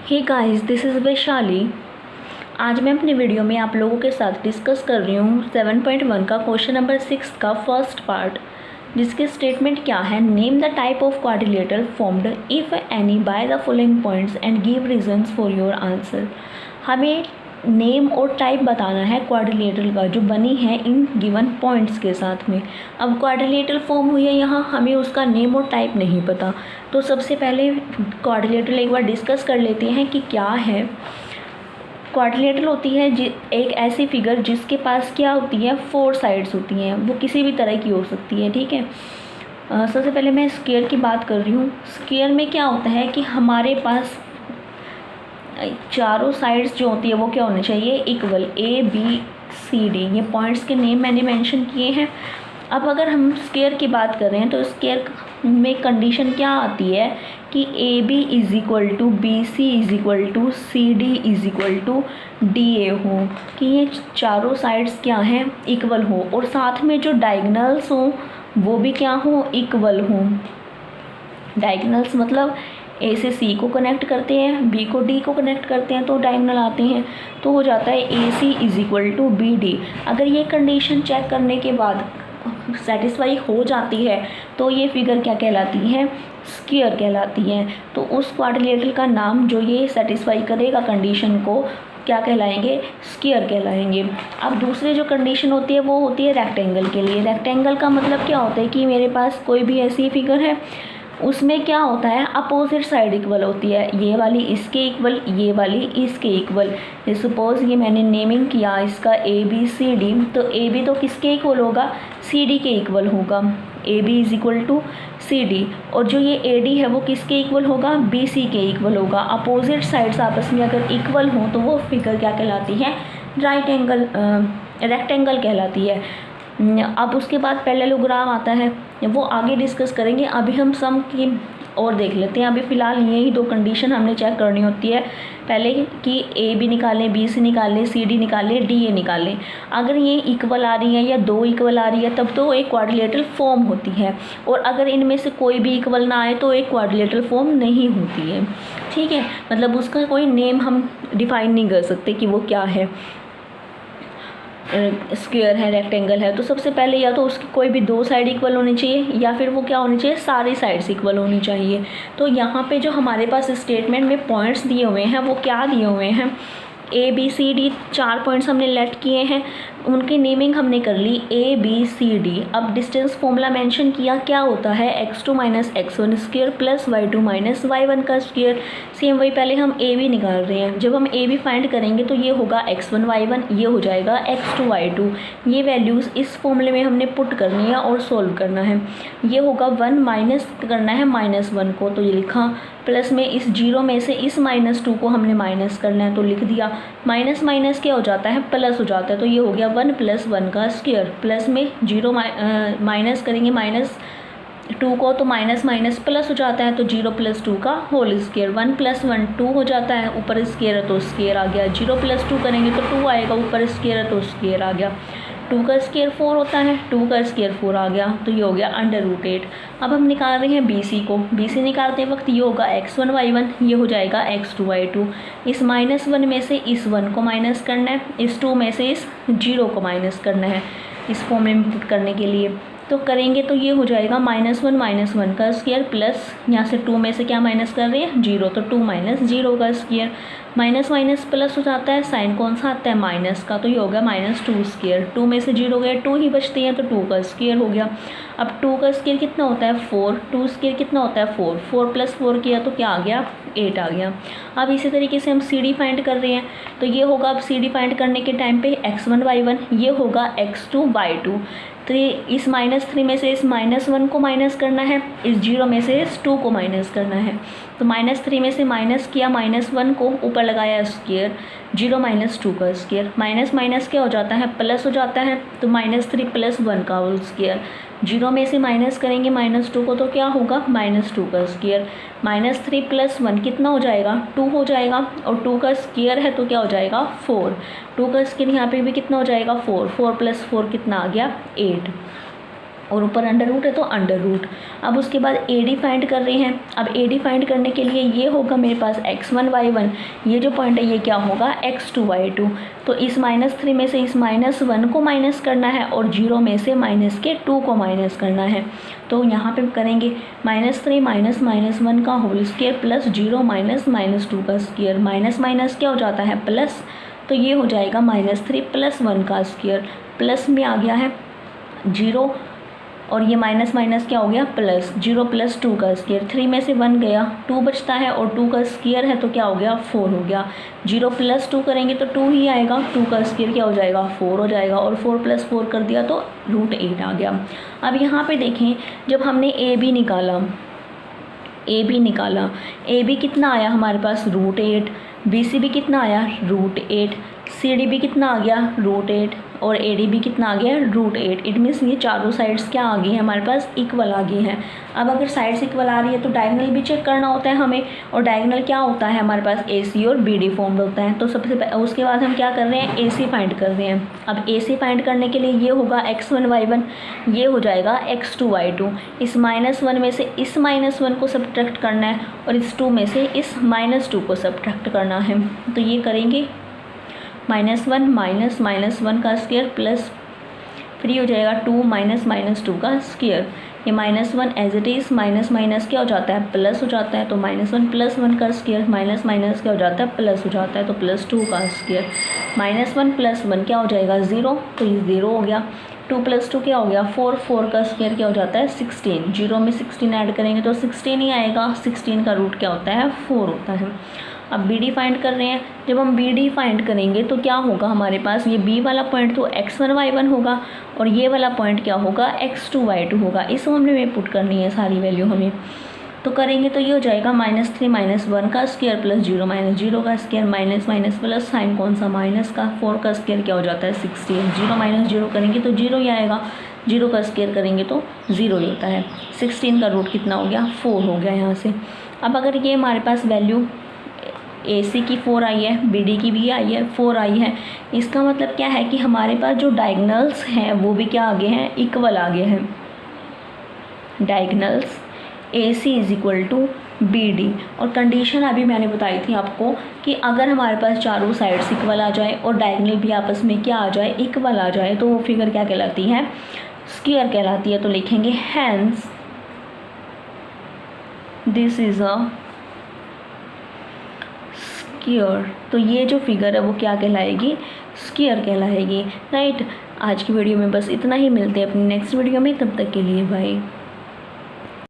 Hey guys, this is Vaishali. आज मैं अपने वीडियो में आप लोगों के साथ डिस्कस कर रही हूँ 7.1 का क्वेश्चन नंबर 6 का फर्स्ट पार्ट, जिसके स्टेटमेंट क्या है। Name the type of quadrilateral formed if any by the following points and give reasons for your answer. हमें नेम और टाइप बताना है क्वाड्रिलेटरल का, जो बनी है इन गिवन पॉइंट्स के साथ में। अब क्वाड्रिलेटरल फॉर्म हुई है यहाँ, हमें उसका नेम और टाइप नहीं पता, तो सबसे पहले क्वाड्रिलेटरल एक बार डिस्कस कर लेते हैं कि क्या है। क्वाड्रिलेटरल होती है एक ऐसी फिगर जिसके पास क्या होती है, 4 साइड्स होती हैं। वो किसी भी तरह की हो सकती है, ठीक है। सबसे पहले मैं स्क्वायर की बात कर रही हूँ। स्क्वायर में क्या होता है कि हमारे पास चारों साइड्स जो होती है वो क्या होनी चाहिए, equal. A B C D, ये पॉइंट्स के नेम मैंने मेंशन किए हैं। अब अगर हम स्क्वायर की बात कर रहे हैं तो स्क्वायर में कंडीशन क्या आती है कि A B is equal to B C is equal to C D is equal to D A हो, कि ये चारों साइड्स क्या हैं, इक्वल हो, और साथ में जो डायगनल्स हों वो भी क्या हो, इक्वल हों। डायगनल्स मतलब ए से सी को कनेक्ट करते हैं, बी को डी को कनेक्ट करते हैं तो डायगनल आते हैं, तो हो जाता है A C is equal to B D. अगर ये कंडीशन चेक करने के बाद सेटिस्फाई हो जाती है तो ये फिगर क्या कहलाती है, स्क्वायर कहलाती है। तो उस क्वाड्रिलेटरल का नाम जो ये सेटिस्फाई करेगा कंडीशन को, क्या कहलाएंगे, स्क्वायर कहलाएंगे। अब दूसरे जो कंडीशन होती है वो होती है रेक्टेंगल के लिए। रेक्टेंगल का मतलब क्या होता है कि मेरे पास कोई भी ऐसी फिगर है, उसमें क्या होता है, अपोजिट साइड इक्वल होती है। ये वाली इसके इक्वल, ये वाली इसके इक्वल। सपोज़ ये मैंने नेमिंग किया इसका ए बी सी डी, तो ए बी तो किसके इक्वल होगा, सी डी के इक्वल होगा। A B is equal to C D, और जो ये ए डी है वो किसके इक्वल होगा, बी सी के इक्वल होगा। अपोजिट साइड्स आपस में अगर इक्वल हों तो वो फिगर क्या कहलाती है, रेक्टेंगल कहलाती है। अब उसके बाद पैरेललोग्राम आता है, वो आगे डिस्कस करेंगे। अभी हम सम की और देख लेते हैं। अभी फ़िलहाल यही 2 कंडीशन हमने चेक करनी होती है। पहले कि ए बी निकालें, बी सी निकालें, सी डी निकालें, डी ए निकालें। अगर ये इक्वल आ रही है या 2 इक्वल आ रही है तब तो एक क्वाड्रिलेटरल फॉर्म होती है, और अगर इनमें से कोई भी इक्वल ना आए तो एक क्वाड्रिलेटरल फॉर्म नहीं होती है, ठीक है। मतलब उसका कोई नेम हम डिफाइन नहीं कर सकते कि वो क्या है, स्क्वायर है, रेक्टेंगल है। तो सबसे पहले या तो उसकी कोई भी 2 साइड इक्वल होनी चाहिए, या फिर वो क्या होनी चाहिए, सारी साइड्स इक्वल होनी चाहिए। तो यहाँ पे जो हमारे पास स्टेटमेंट में पॉइंट्स दिए हुए हैं वो क्या दिए हुए हैं, A B C D 4 points हमने लेट किए हैं, उनकी नेमिंग हमने कर ली ए बी सी डी। अब डिस्टेंस फॉर्मूला मेंशन किया, क्या होता है, x2 minus x1 square plus y2 minus y1 का स्क्वायर। सेम वही, पहले हम ए बी निकाल रहे हैं। जब हम ए बी फाइंड करेंगे तो ये होगा x1 y1, ये हो जाएगा x2 y2। ये वैल्यूज़ इस फॉर्मूले में हमने पुट करनी है और सोल्व करना है। ये होगा 1 माइनस करना है -1 को, तो ये लिखा, प्लस में इस 0 में से इस -2 को हमने माइनस करना है तो लिख दिया। माइनस माइनस क्या हो जाता है, प्लस हो जाता है, तो ये हो गया 1 + 1 का स्क्वायर। प्लस में 0 माइनस करेंगे -2 को तो माइनस माइनस प्लस हो जाता है, तो 0 + 2 का होल स्क्वायर। 1 + 1 2 हो जाता है, ऊपर स्क्वायर है तो स्क्वायर आ गया। 0 + 2 करेंगे तो 2 आएगा, ऊपर स्क्वायर है तो स्क्वायर आ गया। 2 का स्क्वायर 4 होता है, 2 का स्क्वायर 4 आ गया, तो ये हो गया √8। अब हम निकाल रहे हैं BC को। BC निकालते वक्त ये होगा x1 y1, ये हो जाएगा x2 y2। इस -1 में से इस 1 को माइनस करना है, इस 2 में से इस 0 को माइनस करना है इस फॉर्मूले में पुट करने के लिए। तो करेंगे तो ये हो जाएगा -1 का स्क्वायर, प्लस यहाँ से 2 में से क्या माइनस कर रहे हैं, 0, तो 2 - 0 का स्क्वायर। माइनस माइनस प्लस हो जाता है, साइन कौन सा आता है, माइनस का, तो ये हो गया -2 स्क्वायर। 2 में से 0 गया, 2 ही बचते हैं, तो 2 का स्क्वायर हो गया। अब 2 का स्क्वायर कितना होता है, 4। 2 स्क्वायर कितना होता है, 4। 4 + 4 किया तो क्या आ गया, 8 आ गया। अब इसी तरीके से हम CD फाइंड कर रहे हैं, तो ये होगा, अब CD फाइंड करने के टाइम पे x1 y1, ये होगा x2 y2। तो इस -3 में से इस -1 को माइनस करना है, इस 0 में से इस 2 को माइनस करना है। तो -3 में से माइनस किया, -1 को ऊपर लगाया स्क्वायर, 0 - 2 का स्क्वायर। माइनस माइनस क्या हो जाता है, प्लस हो जाता है, तो -3 + 1 का होल स्क्वायर। 0 में से माइनस करेंगे -2 को तो क्या होगा, -2 का स्क्वायर। -3 + 1 कितना हो जाएगा, 2 हो जाएगा, और 2 का स्क्वायर है तो क्या हो जाएगा, 4। 2 का स्क्वायर यहाँ पे भी कितना हो जाएगा, 4। 4 + 4 कितना आ गया, 8। और ऊपर अंडर रूट है तो अंडर रूट। अब उसके बाद ए डी फाइंड कर रहे हैं। अब ए डी फाइंड करने के लिए ये होगा मेरे पास x1 y1, ये जो पॉइंट है ये क्या होगा x2 y2। तो इस -3 में से इस -1 को माइनस करना है और 0 में से -2 को माइनस करना है। तो यहाँ पे करेंगे -3 माइनस -1 का होल स्क्वायर प्लस 0 माइनस -2 का स्क्वायर, माइनस माइनस क्या हो जाता है प्लस, तो ये हो जाएगा -3 + 1 का स्क्वायर, प्लस में आ गया है 0 और ये माइनस माइनस क्या हो गया प्लस, 0 + 2 का स्क्वायर, 3 में से 1 गया 2 बचता है और 2 का स्क्वायर है तो क्या हो गया 4 हो गया। 0 + 2 करेंगे तो 2 ही आएगा, 2 का स्क्वायर क्या हो जाएगा 4 हो जाएगा और 4 + 4 कर दिया तो √8 आ गया। अब यहाँ पे देखें जब हमने ए बी निकाला, ए बी कितना आया हमारे पास √8, बी सी भी कितना आया √8, सी डी भी कितना आ गया √8 और ए डी भी कितना आ गया √8। इट मीन्स ये चारों साइड्स क्या आ गई हैं हमारे पास इक्वल आ गई हैं। अब अगर साइड्स इक्वल आ रही है तो डायगोनल भी चेक करना होता है हमें, और डायगोनल क्या होता है हमारे पास ए सी और बी डी फॉर्म होता है। तो उसके बाद हम क्या कर रहे हैं ए सी फाइंड कर रहे हैं। अब ए सी फाइंड करने के लिए ये होगा x1 y1, ये हो जाएगा x2 y2। इस -1 में से इस -1 को सब्ट्रैक्ट करना है और इस 2 में से इस -2 को सब्ट्रैक्ट करना है। तो ये करेंगे -1 माइनस -1 का स्क्वायर प्लस फ्री हो जाएगा 2 माइनस -2 का स्क्वायर। ये -1 as it is minus minus क्या हो जाता है प्लस हो जाता है, तो -1 + 1 का स्क्वायर माइनस माइनस क्या हो जाता है प्लस हो जाता है, तो +2 का स्क्वायर। -1 + 1 क्या हो जाएगा 0, तो ये 0 हो गया। 2 + 2 क्या हो गया 4, 4 का स्क्वायर क्या हो जाता है 16, 0 में 16 ऐड करेंगे तो 16 ही आएगा। 16 का रूट क्या होता है 4 होता है। अब बी डी फाइंड कर रहे हैं। जब हम बी डी फाइंड करेंगे तो क्या होगा हमारे पास, ये बी वाला पॉइंट तो x1 y1 होगा और ये वाला पॉइंट क्या होगा x2 y2 होगा। इस मामले में पुट करनी है सारी वैल्यू हमें, तो करेंगे तो ये हो जाएगा -3 - 1 का स्क्वायर प्लस 0 - 0 का square, minus minus plus sign कौन सा माइनस का, 4 का स्क्वायर क्या हो जाता है 16, 0 - 0 करेंगे तो 0 ही आएगा, 0 का स्क्वायर करेंगे तो 0 ही होता है। 16 का रूट कितना हो गया 4 हो गया यहाँ से। अब अगर ये हमारे पास वैल्यू ए सी की 4 आई है, बी डी की भी आई है 4 आई है, इसका मतलब क्या है कि हमारे पास जो डायगोनल्स हैं वो भी क्या आगे हैं इक्वल आगे हैं। डायगोनल्स ए सी = बी डी, और कंडीशन अभी मैंने बताई थी आपको कि अगर हमारे पास चारों साइड्स इक्वल आ जाए और डायगोनल भी आपस में क्या आ जाए इक्वल आ जाए तो वो फिगर क्या कहलाती है स्क्वायर कहलाती है। तो लिखेंगे hence this is a square. तो ये जो फिगर है वो क्या कहलाएगी स्क्वायर कहलाएगी, राइट। आज की वीडियो में बस इतना ही, मिलते हैं अपनी नेक्स्ट वीडियो में, तब तक के लिए बाय।